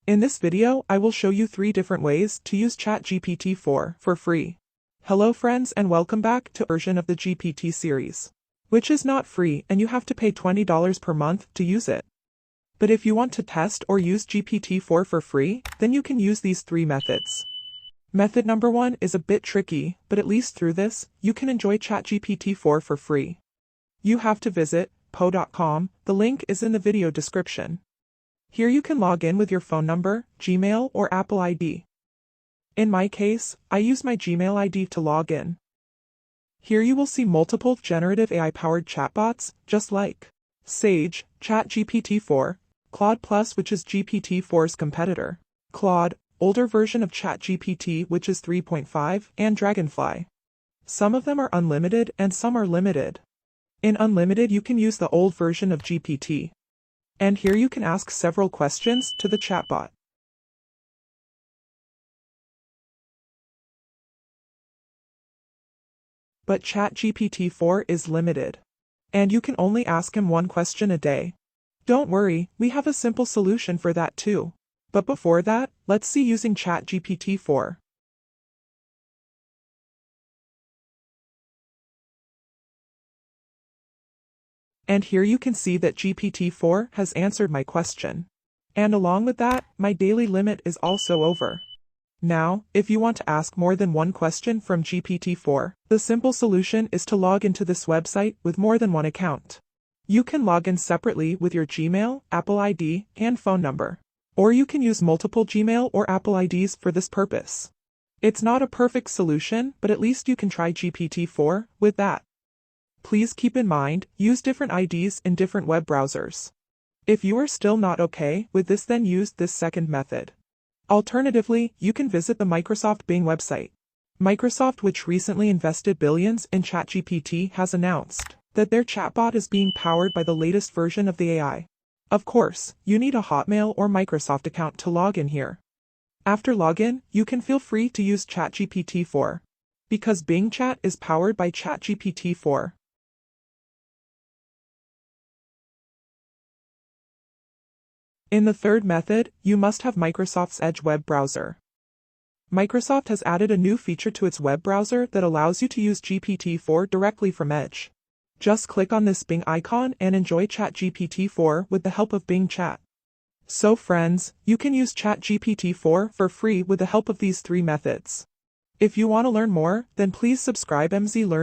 In this video, I will show you 3 different ways to use ChatGPT-4 for free. Hello friends and welcome back to a version of the GPT series, which is not free and you have to pay $20 per month to use it. But if you want to test or use GPT-4 for free, then you can use these 3 methods. Method number 1 is a bit tricky, but at least through this, you can enjoy ChatGPT-4 for free. You have to visit po.com, the link is in the video description. Here you can log in with your phone number, Gmail, or Apple ID. In my case, I use my Gmail ID to log in. Here you will see multiple generative AI-powered chatbots, just like Sage, ChatGPT-4, Claude Plus, which is GPT-4's competitor, Claude, older version of ChatGPT, which is 3.5, and Dragonfly. Some of them are unlimited and some are limited. In unlimited, you can use the old version of GPT. And here you can ask several questions to the chatbot. But ChatGPT-4 is limited. And you can only ask him 1 question a day. Don't worry, we have a simple solution for that too. But before that, let's see using ChatGPT-4. And here you can see that GPT-4 has answered my question. And along with that, my daily limit is also over. Now, if you want to ask more than 1 question from GPT-4, the simple solution is to log into this website with more than 1 account. You can log in separately with your Gmail, Apple ID, and phone number. Or you can use multiple Gmail or Apple IDs for this purpose. It's not a perfect solution, but at least you can try GPT-4 with that. Please keep in mind, use different IDs in different web browsers. If you are still not okay with this, then use this second method. Alternatively, you can visit the Microsoft Bing website. Microsoft, which recently invested billions in ChatGPT, has announced that their chatbot is being powered by the latest version of the AI. Of course, you need a Hotmail or Microsoft account to log in here. After login, you can feel free to use ChatGPT-4, because Bing Chat is powered by ChatGPT-4. In the third method, you must have Microsoft's Edge web browser. Microsoft has added a new feature to its web browser that allows you to use GPT-4 directly from Edge. Just click on this Bing icon and enjoy ChatGPT-4 with the help of Bing Chat. So friends, you can use ChatGPT-4 for free with the help of these 3 methods. If you want to learn more, then please subscribe MZ Learn.